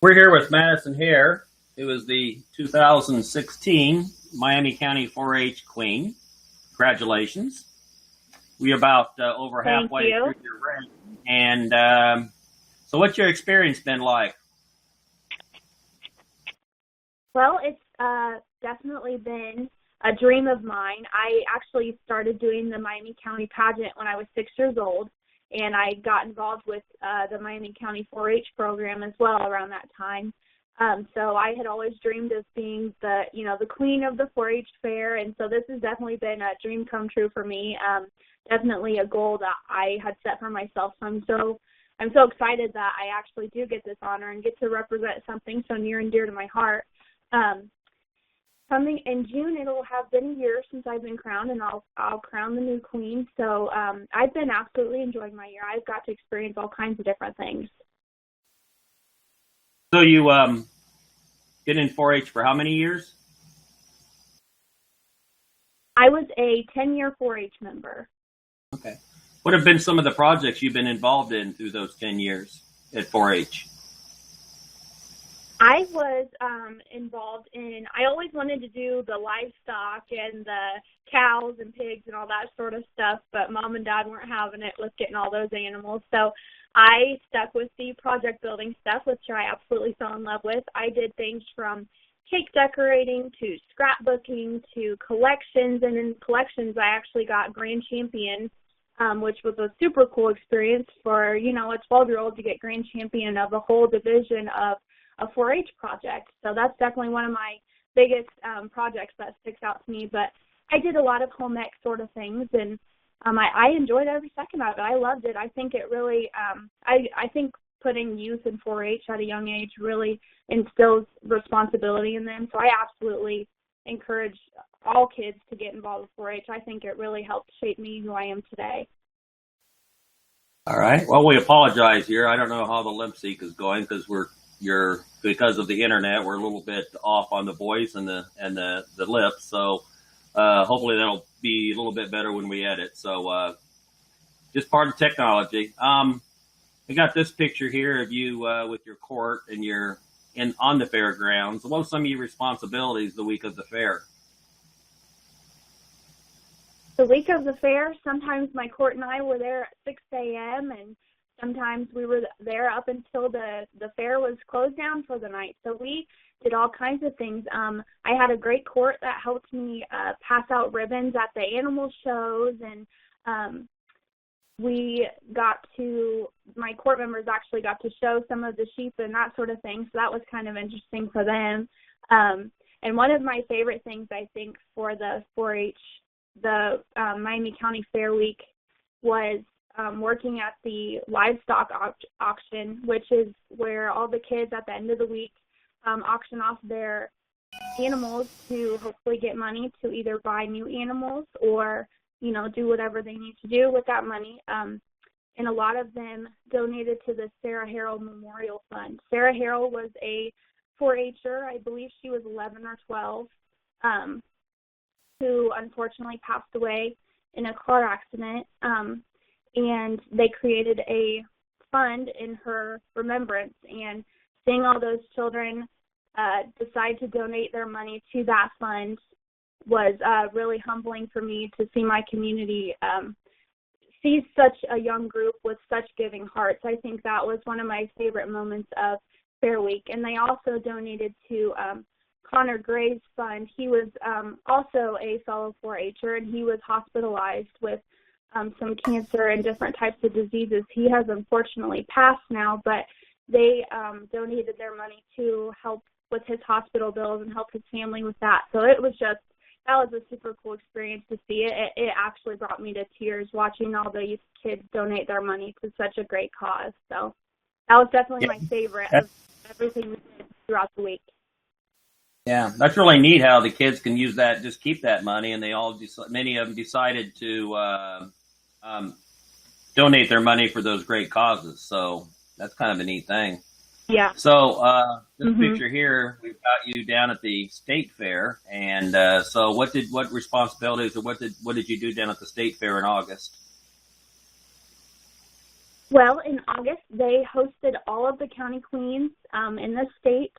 We're here with Madison Hare, who is the 2016 Miami County 4-H Queen. Congratulations. We're about over Thank halfway you. through your race. And so what's your experience been like? Well, it's definitely been a dream of mine. I actually started doing the Miami County pageant when I was 6 years old, and I got involved with the Miami County 4-H program as well around that time. So I had always dreamed of being the queen of the 4-H fair, and so this has definitely been a dream come true for me. Definitely a goal that I had set for myself. So I'm so excited that I actually do get this honor and get to represent something so near and dear to my heart. Coming in June, it'll have been a year since I've been crowned, and I'll crown the new queen. So I've been absolutely enjoying my year. I've got to experience all kinds of different things. So you been in 4-H for how many years? I was a 10-year 4-H member. Okay. What have been some of the projects you've been involved in through those 10 years at 4-H? I was involved in, I always wanted to do the livestock and the cows and pigs and all that sort of stuff, but Mom and Dad weren't having it with getting all those animals. So I stuck with the project building stuff, which I absolutely fell in love with. I did things from cake decorating to scrapbooking to collections, and in collections I actually got grand champion, which was a super cool experience for, a 12-year-old to get grand champion of a whole division of a 4-H project. So that's definitely one of my biggest projects that sticks out to me. But I did a lot of home ec sort of things, and I enjoyed every second of it. I loved it. I think it really, I think putting youth in 4-H at a young age really instills responsibility in them. So I absolutely encourage all kids to get involved with 4-H. I think it really helped shape me who I am today. All right. Well, we apologize here. I don't know how the lip sync is going because of the internet. We're a little bit off on the voice and the lips. So hopefully that'll be a little bit better when we edit. So just part of technology. We got this picture here of you with your court and you're on the fairgrounds. What are some of your responsibilities the week of the fair? The week of the fair, sometimes my court and I were there at 6 a.m. and sometimes we were there up until the fair was closed down for the night. So we did all kinds of things. I had a great court that helped me pass out ribbons at the animal shows, and my court members actually got to show some of the sheep and that sort of thing. So that was kind of interesting for them. And one of my favorite things, I think, for the 4-H, the Miami County Fair Week was working at the livestock auction, which is where all the kids at the end of the week auction off their animals to hopefully get money to either buy new animals or, do whatever they need to do with that money. And a lot of them donated to the Sarah Harrell Memorial Fund. Sarah Harrell was a 4-H'er. I believe she was 11 or 12, who unfortunately passed away in a car accident. And they created a fund in her remembrance, and seeing all those children decide to donate their money to that fund was really humbling for me to see my community see such a young group with such giving hearts. I think that was one of my favorite moments of Fair Week. And they also donated to Connor Gray's fund. He was also a fellow 4-H'er, and he was hospitalized with some cancer and different types of diseases. He has unfortunately passed now, but they donated their money to help with his hospital bills and help his family with that. So that was a super cool experience to see it. It actually brought me to tears watching all these kids donate their money to such a great cause. So that was definitely my favorite of everything we did throughout the week. Yeah, that's really neat how the kids can use that, just keep that money, and many of them decided to donate their money for those great causes. So that's kind of a neat thing. Yeah. So this picture here, we've got you down at the state fair, and so what responsibilities or what did you do down at the state fair in August? Well, in August, they hosted all of the county queens in the state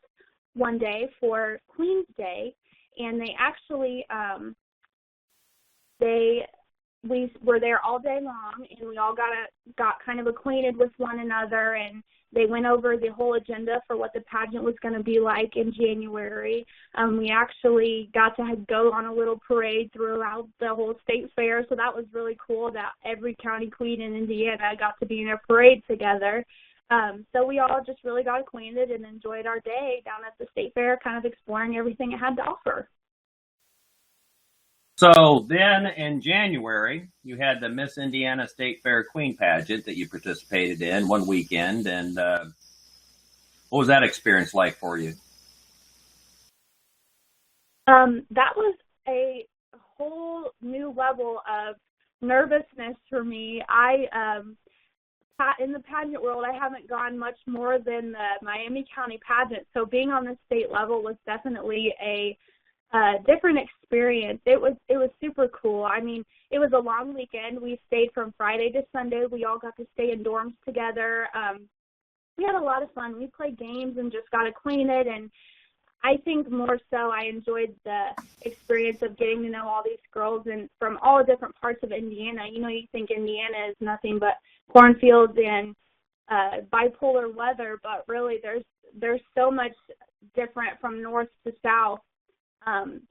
one day for Queen's Day, and they actually we were there all day long, and we all got kind of acquainted with one another, and they went over the whole agenda for what the pageant was going to be like in January. We actually got to go on a little parade throughout the whole state fair, so that was really cool that every county queen in Indiana got to be in a parade together. So we all just really got acquainted and enjoyed our day down at the state fair, kind of exploring everything it had to offer. So then in January, you had the Miss Indiana State Fair Queen pageant that you participated in one weekend. And what was that experience like for you? That was a whole new level of nervousness for me. In the pageant world, I haven't gone much more than the Miami County pageant. So being on the state level was definitely a different experience. It was super cool. I mean, it was a long weekend. We stayed from Friday to Sunday. We all got to stay in dorms together. We had a lot of fun. We played games and just got acquainted, and I think more so I enjoyed the experience of getting to know all these girls and from all different parts of Indiana. You know, you think Indiana is nothing but cornfields and bipolar weather, but really there's so much different from north to south.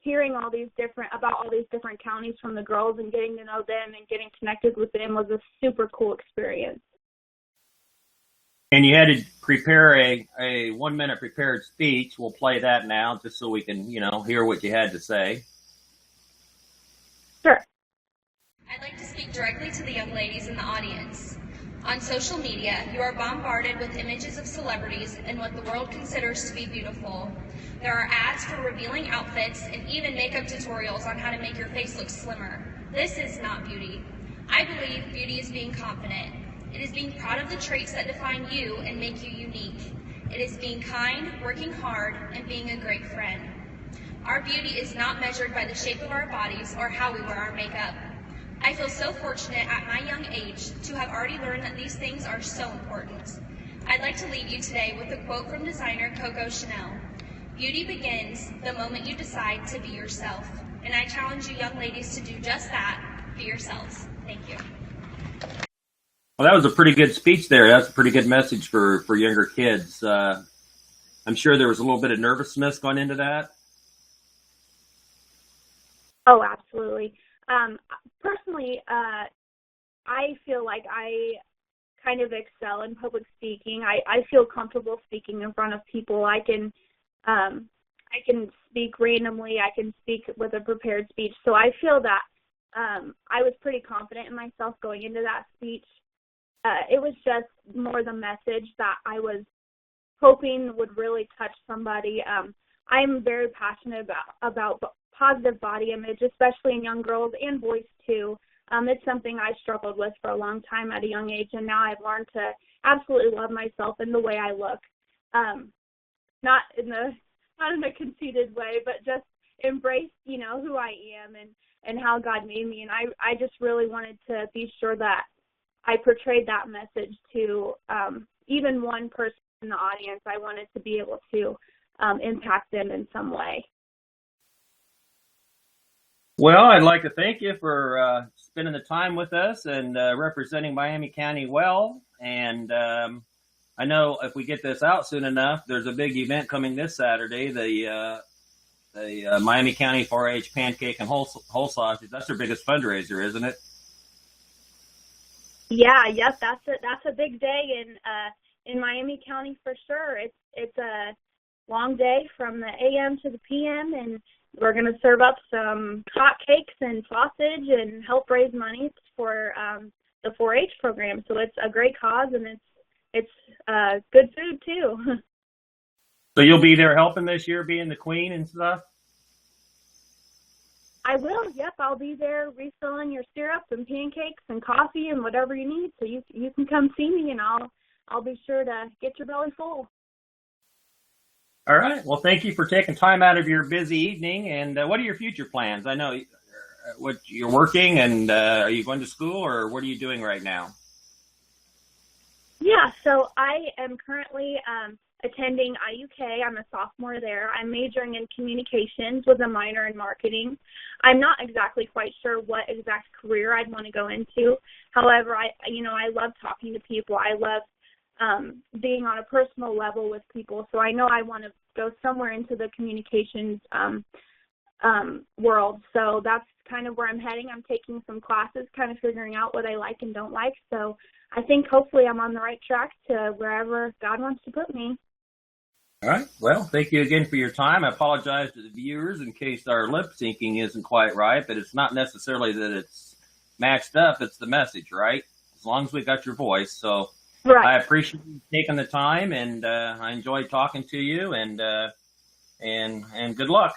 Hearing about all these different counties from the girls and getting to know them and getting connected with them was a super cool experience. And you had to prepare a 1 minute prepared speech. We'll play that now just so we can, hear what you had to say. Sure. I'd like to speak directly to the young ladies in the audience. On social media, you are bombarded with images of celebrities and what the world considers to be beautiful. There are ads for revealing outfits and even makeup tutorials on how to make your face look slimmer. This is not beauty. I believe beauty is being confident. It is being proud of the traits that define you and make you unique. It is being kind, working hard, and being a great friend. Our beauty is not measured by the shape of our bodies or how we wear our makeup. I feel so fortunate at my young age to have already learned that these things are so important. I'd like to leave you today with a quote from designer Coco Chanel. Beauty begins the moment you decide to be yourself. And I challenge you young ladies to do just that, be yourselves. Thank you. Well, that was a pretty good speech there. That's a pretty good message for younger kids. I'm sure there was a little bit of nervousness going into that. Oh, absolutely. Personally, I feel like I kind of excel in public speaking. I feel comfortable speaking in front of people. I can speak randomly. I can speak with a prepared speech. So I feel that I was pretty confident in myself going into that speech. It was just more the message that I was hoping would really touch somebody. I'm very passionate about positive body image, especially in young girls and boys too. It's something I struggled with for a long time at a young age, and now I've learned to absolutely love myself and the way I look. Not in a conceited way, but just embrace, who I am and how God made me. And I just really wanted to be sure that I portrayed that message to even one person in the audience. I wanted to be able to impact them in some way. Well, I'd like to thank you for spending the time with us and representing Miami County well. And I know if we get this out soon enough, there's a big event coming this Saturday, the Miami County 4-H Pancake and Whole Sausage. That's their biggest fundraiser, isn't it? Yeah, yep, that's a big day in Miami County for sure. It's a long day from the AM to the PM, and we're going to serve up some hot cakes and sausage and help raise money for the 4-H program. So it's a great cause, and it's good food too. So you'll be there helping this year, being the queen and stuff? I will, yep. I'll be there refilling your syrup and pancakes and coffee and whatever you need. So you can come see me, and I'll be sure to get your belly full. All right. Well, thank you for taking time out of your busy evening. And what are your future plans? I know what you're working, and are you going to school, or what are you doing right now? Yeah, so I am currently attending IUK. I'm a sophomore there. I'm majoring in communications with a minor in marketing. I'm not exactly quite sure what exact career I'd want to go into. However, I love talking to people. I love being on a personal level with people. So I know I want to go somewhere into the communications world. So that's kind of where I'm heading. I'm taking some classes, kind of figuring out what I like and don't like. So I think hopefully I'm on the right track to wherever God wants to put me. All right. Well, thank you again for your time. I apologize to the viewers in case our lip syncing isn't quite right, but it's not necessarily that it's matched up. It's the message, right? As long as we got your voice. So Right. I appreciate you taking the time, and I enjoyed talking to you, and good luck.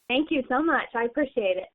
Thank you so much. I appreciate it.